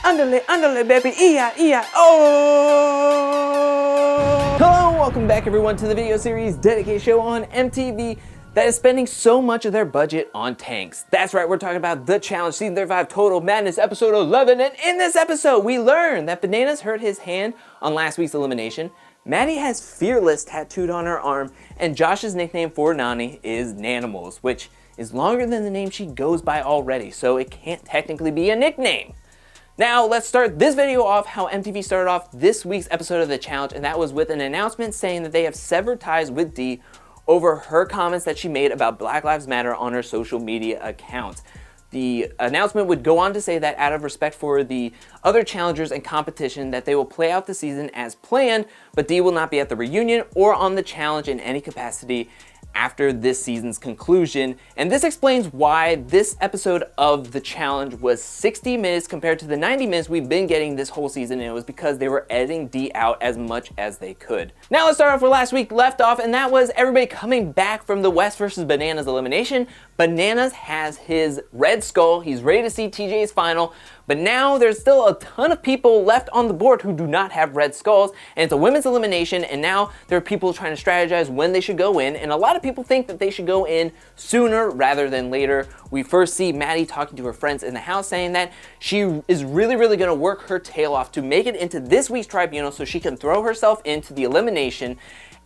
Underlay, baby, E-I-E-I-O! Hello, welcome back everyone to the video series dedicated show on MTV that is spending so much of their budget on tanks. That's right, we're talking about The Challenge Season 35 Total Madness episode 11, and in this episode we learn that Bananas hurt his hand on last week's elimination, Maddie has Fearless tattooed on her arm, and Josh's nickname for Nani is Nanimals, which is longer than the name she goes by already, so it can't technically be a nickname. Now, let's start this video off how MTV started off this week's episode of The Challenge, and that was with an announcement saying that they have severed ties with Dee over her comments that she made about Black Lives Matter on her social media accounts. The announcement would go on to say that out of respect for the other challengers and competition that they will play out the season as planned, but Dee will not be at the reunion or on the challenge in any capacity after this season's conclusion, and this explains why this episode of The Challenge was 60 minutes compared to the 90 minutes we've been getting this whole season, and it was because they were editing Dee out as much as they could. Now let's start off where last week left off, and that was everybody coming back from the West versus Bananas elimination. Bananas has his red skull, he's ready to see TJ's final, but now there's still a ton of people left on the board who do not have red skulls, and it's a women's elimination, and now there are people trying to strategize when they should go in, and a lot of people think that they should go in sooner rather than later. We first see Maddie talking to her friends in the house saying that she is really gonna work her tail off to make it into this week's tribunal so she can throw herself into the elimination,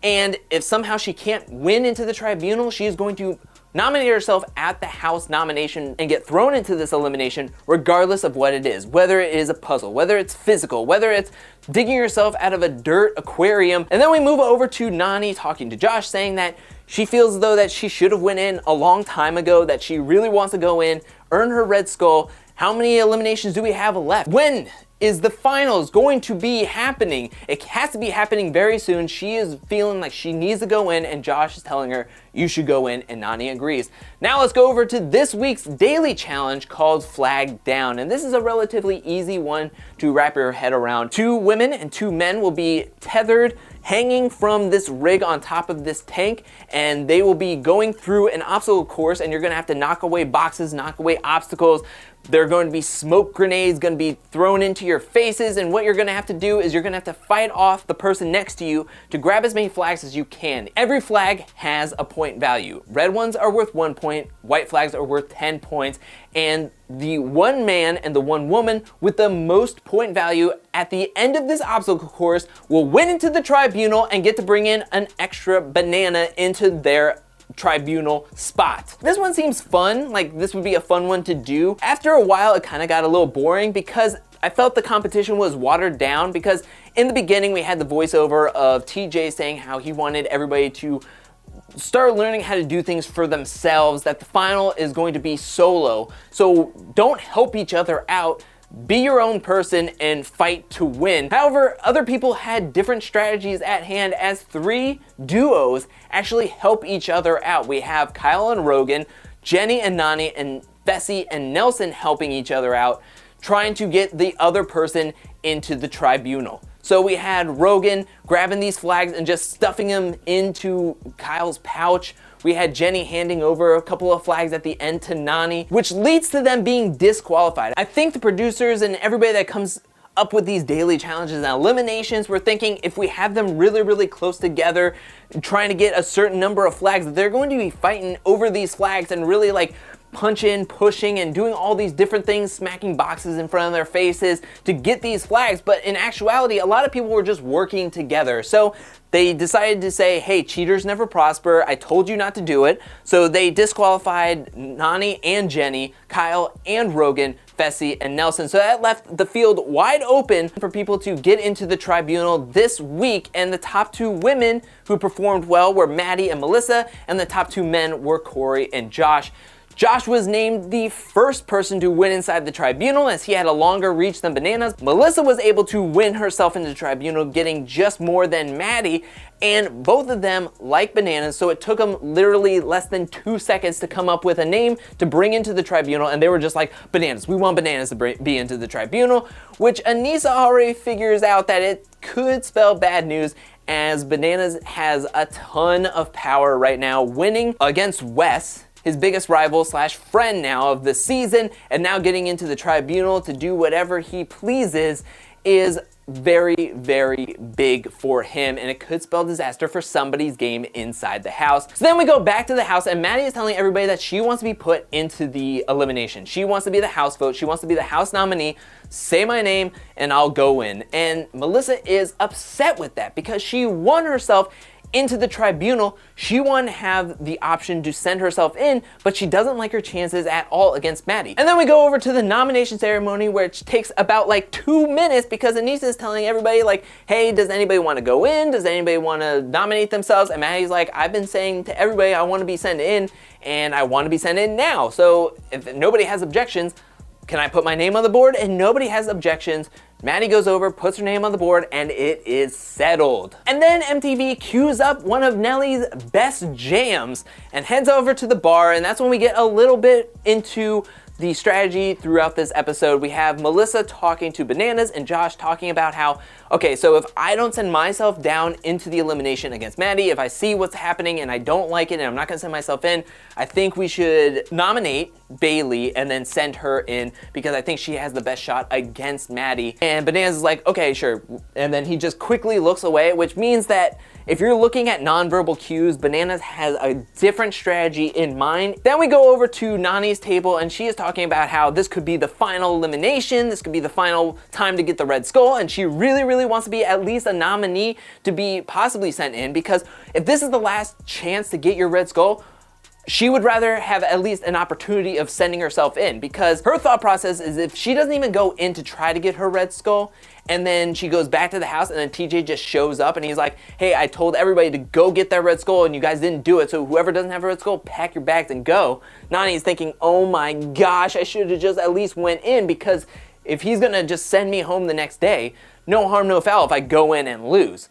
and if somehow she can't win into the tribunal, she is going to nominate herself at the house nomination and get thrown into this elimination regardless of what it is, whether it is a puzzle, whether it's physical, whether it's digging yourself out of a dirt aquarium. And then we move over to Nani talking to Josh saying that she feels as though that she should have went in a long time ago, that she really wants to go in, earn her red skull. How many eliminations do we have left? When is the finals going to be happening? It has to be happening very soon. She is feeling like she needs to go in, and Josh is telling her you should go in, and Nani agrees. Now let's go over to this week's daily challenge called Flag Down, and this is a relatively easy one to wrap your head around. 2 women and 2 men will be tethered, hanging from this rig on top of this tank, and they will be going through an obstacle course, and you're gonna have to knock away boxes, knock away obstacles. There are going to be smoke grenades going to be thrown into your faces, and what you're going to have to do is you're going to have to fight off the person next to you to grab as many flags as you can. Every flag has a point value. Red ones are worth 1 point, white flags are worth 10 points, and the 1 man and the 1 woman with the most point value at the end of this obstacle course will win into the tribunal and get to bring in an extra banana into their tribunal spot. This one seems fun, like this would be a fun one to do. After a while it kind of got a little boring because I felt the competition was watered down, because in the beginning we had the voiceover of TJ saying how he wanted everybody to start learning how to do things for themselves, that the final is going to be solo. So don't help each other out. Be your own person and fight to win. However, other people had different strategies at hand as 3 duos actually help each other out. We have Kyle and Rogan, Jenny and Nani, and Fessy and Nelson helping each other out, trying to get the other person into the tribunal. So we had Rogan grabbing these flags and just stuffing them into Kyle's pouch. We had Jenny handing over a couple of flags at the end to Nani, which leads to them being disqualified. I think the producers and everybody that comes up with these daily challenges and eliminations were thinking if we have them really close together, trying to get a certain number of flags, they're going to be fighting over these flags and really like punching, pushing, and doing all these different things, smacking boxes in front of their faces to get these flags. But in actuality, a lot of people were just working together. So they decided to say, hey, cheaters never prosper. I told you not to do it. So they disqualified Nani and Jenny, Kyle and Rogan, Fessy and Nelson. So that left the field wide open for people to get into the tribunal this week. And the top 2 women who performed well were Maddie and Melissa, and the top 2 men were Corey and Josh. Josh was named the first person to win inside the tribunal as he had a longer reach than Bananas. Melissa was able to win herself into the tribunal, getting just more than Maddie, and both of them like Bananas, so it took them literally less than 2 seconds to come up with a name to bring into the tribunal, and they were just like, Bananas, we want Bananas to be into the tribunal, which Anissa already figures out that it could spell bad news, as Bananas has a ton of power right now, winning against Wes his biggest rival slash friend now of the season, and now getting into the tribunal to do whatever he pleases is very, very big for him, and it could spell disaster for somebody's game inside the house. So then we go back to the house, and Maddie is telling everybody that she wants to be put into the elimination. She wants to be the house vote. She wants to be the house nominee. Say my name and I'll go in. And Melissa is upset with that because she won herself into the tribunal. She won't have the option to send herself in, but she doesn't like her chances at all against Maddie. And then we go over to the nomination ceremony, which takes about like 2 minutes because Anissa is telling everybody like, hey, does anybody want to go in? Does anybody want to nominate themselves? And Maddie's like, I've been saying to everybody I want to be sent in, and I want to be sent in now. So if nobody has objections, can I put my name on the board? And nobody has objections. Maddie goes over, puts her name on the board, and it is settled. And then MTV cues up one of Nelly's best jams and heads over to the bar, and that's when we get a little bit into the strategy throughout this episode. We have Melissa talking to Bananas and Josh talking about how, okay, so if I don't send myself down into the elimination against Maddie, if I see what's happening and I don't like it and I'm not gonna send myself in, I think we should nominate Bailey and then send her in because I think she has the best shot against Maddie. And Bananas is like, okay, sure. And then he just quickly looks away, which means that if you're looking at nonverbal cues, Bananas has a different strategy in mind. Then we go over to Nani's table, and she is talking about how this could be the final elimination, this could be the final time to get the Red Skull, and she really, really wants to be at least a nominee to be possibly sent in, because if this is the last chance to get your Red Skull, she would rather have at least an opportunity of sending herself in, because her thought process is if she doesn't even go in to try to get her Red Skull, and then she goes back to the house and then TJ just shows up and he's like, hey, I told everybody to go get that Red Skull and you guys didn't do it, so whoever doesn't have a Red Skull, pack your bags and go. Nani's thinking, oh my gosh, I should have just at least went in, because if he's gonna just send me home the next day, no harm, no foul if I go in and lose.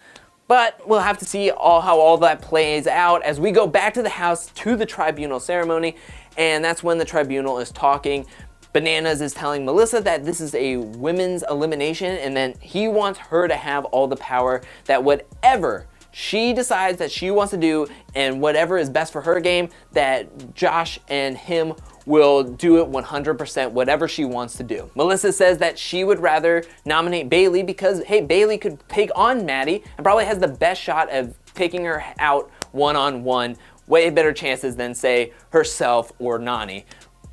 But we'll have to see how all that plays out as we go back to the house to the tribunal ceremony, and that's when the tribunal is talking. Bananas is telling Melissa that this is a women's elimination, and then he wants her to have all the power, that whatever she decides that she wants to do and whatever is best for her game, that Josh and him will do it 100%, whatever she wants to do. Melissa says that she would rather nominate Bailey because, hey, Bailey could take on Maddie and probably has the best shot of taking her out one-on-one, way better chances than, say, herself or Nani.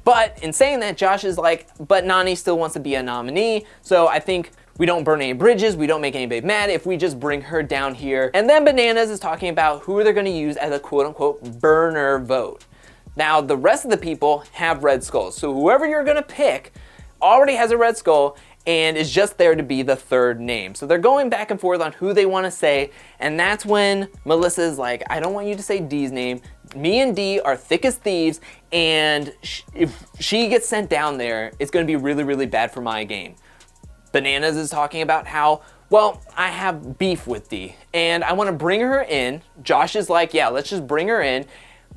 But in saying that, Josh is like, but Nani still wants to be a nominee, so I think we don't burn any bridges, we don't make anybody mad if we just bring her down here. And then Bananas is talking about who they're gonna use as a quote-unquote burner vote. Now, the rest of the people have Red Skulls, so whoever you're gonna pick already has a Red Skull and is just there to be the third name. So they're going back and forth on who they wanna say, and that's when Melissa's like, I don't want you to say Dee's name. Me and Dee are thick as thieves, and if she gets sent down there, it's gonna be really, really bad for my game. Bananas is talking about how, well, I have beef with Dee, and I wanna bring her in. Josh is like, yeah, let's just bring her in.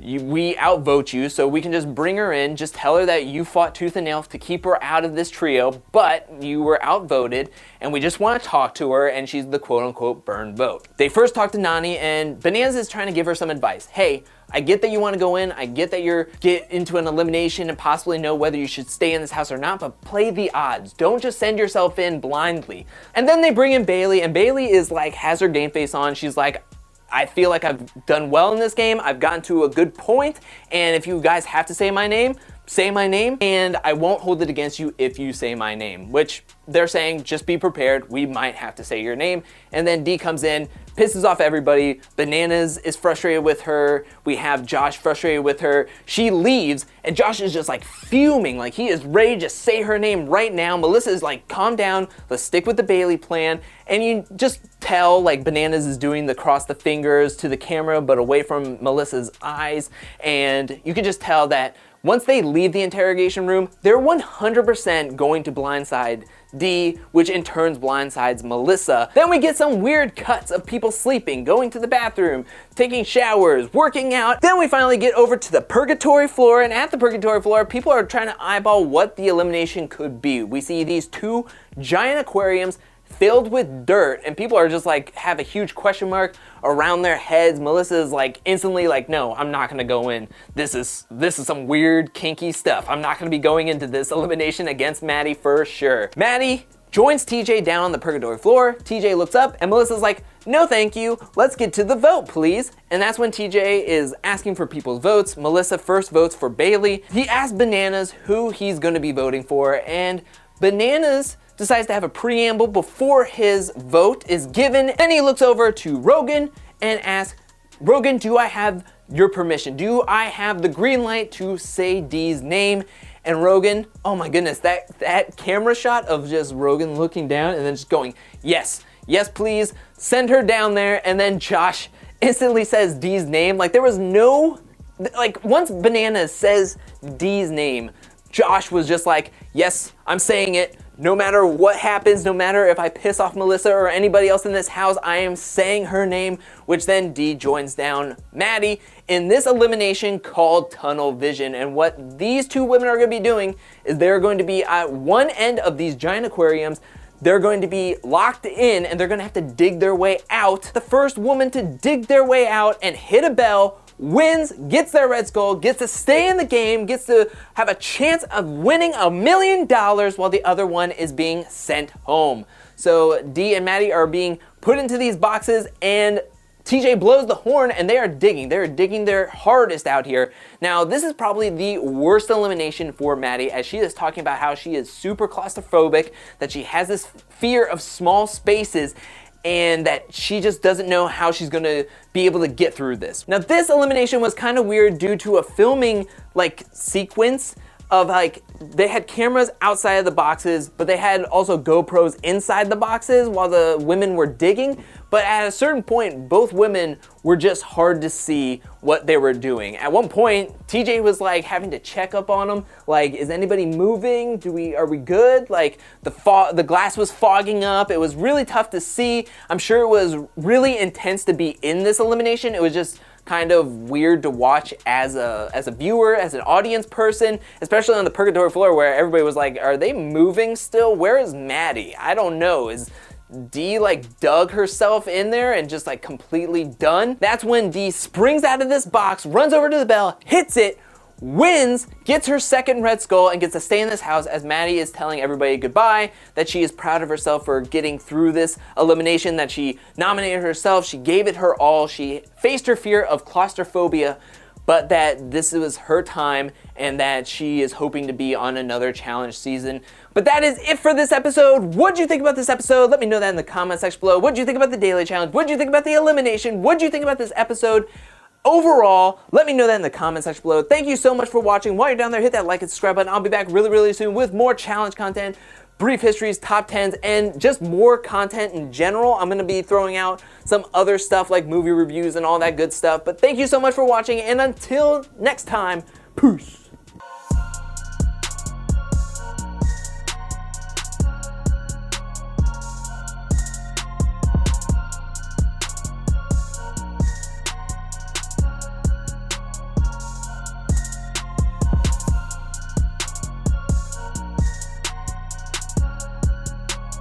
We outvote you, so we can just bring her in, just tell her that you fought tooth and nail to keep her out of this trio, but you were outvoted, and we just want to talk to her, and she's the quote-unquote burn vote. They first talk to Nani, and Bananas is trying to give her some advice. Hey, I get that you want to go in, I get that you're get into an elimination and possibly know whether you should stay in this house or not, but play the odds. Don't just send yourself in blindly. And then they bring in Bailey, and Bailey is like, has her game face on. She's like, I feel like I've done well in this game. I've gotten to a good point, and if you guys have to say my name, and I won't hold it against you if you say my name, which they're saying, just be prepared, we might have to say your name. And then Dee comes in, pisses off everybody. Bananas is frustrated with her. We have Josh frustrated with her. She leaves, and Josh is just like fuming, like he is ready to say her name right now. Melissa is like, calm down, let's stick with the Bailey plan. And you just tell like Bananas is doing the cross the fingers to the camera, but away from Melissa's eyes. And you can just tell that once they leave the interrogation room, they're 100% going to blindside Dee, which in turn blindsides Melissa. Then we get some weird cuts of people sleeping, going to the bathroom, taking showers, working out. Then we finally get over to the purgatory floor, and at the purgatory floor, people are trying to eyeball what the elimination could be. We see these two giant aquariums filled with dirt, and people are just like have a huge question mark around their heads. Melissa is like instantly like, no, I'm not gonna go in. This is some weird kinky stuff. I'm not gonna be going into this elimination against Maddie for sure. Maddie joins TJ down on the purgatory floor. TJ looks up and Melissa's like, no thank you, let's get to the vote please. And that's when TJ is asking for people's votes. Melissa first votes for Bailey. He asks Bananas who he's gonna be voting for, and Bananas decides to have a preamble before his vote is given. Then he looks over to Rogan and asks, Rogan, do I have your permission? Do I have the green light to say Dee's name? And Rogan, oh my goodness, that camera shot of just Rogan looking down and then just going, yes, yes please, send her down there. And then Josh instantly says Dee's name. Like there was no, like once Bananas says Dee's name, Josh was just like, yes, I'm saying it. No matter what happens, no matter if I piss off Melissa or anybody else in this house, I am saying her name, which then Dee joins down Maddie in this elimination called Tunnel Vision. And what these two women are going to be doing is they're going to be at one end of these giant aquariums. They're going to be locked in and they're going to have to dig their way out. The first woman to dig their way out and hit a bell wins, gets their red skull, gets to stay in the game, gets to have a chance of winning $1 million while the other one is being sent home. So Dee and Maddie are being put into these boxes and TJ blows the horn and they are digging. They're digging their hardest out here. Now, this is probably the worst elimination for Maddie, as she is talking about how she is super claustrophobic, that she has this fear of small spaces, and that she just doesn't know how she's gonna be able to get through this. Now, this elimination was kind of weird due to a filming like sequence of like, they had cameras outside of the boxes, but they had also GoPros inside the boxes while the women were digging. But at a certain point, both women were just hard to see what they were doing. At one point, TJ was like having to check up on them. Like, is anybody moving? Are we good? Like the glass was fogging up. It was really tough to see. I'm sure it was really intense to be in this elimination. It was just kind of weird to watch as a viewer, as an audience person, especially on the purgatory floor where everybody was like, are they moving still? Where is Maddie? I don't know. Is Dee like dug herself in there and just like completely done? That's when Dee springs out of this box, runs over to the bell, hits it, wins, gets her second red skull, and gets to stay in this house as Maddie is telling everybody goodbye, that she is proud of herself for getting through this elimination, that she nominated herself, she gave it her all, she faced her fear of claustrophobia, but that this was her time and that she is hoping to be on another challenge season. But that is it for this episode. What'd you think about this episode? Let me know that in the comment section below. What'd you think about the daily challenge? What'd you think about the elimination? What'd you think about this episode overall? Let me know that in the comment section below. Thank you so much for watching. While you're down there, hit that like and subscribe button. I'll be back really, really soon with more challenge content, brief histories, top 10s, and just more content in general. I'm gonna be throwing out some other stuff like movie reviews and all that good stuff. But thank you so much for watching, and until next time, peace.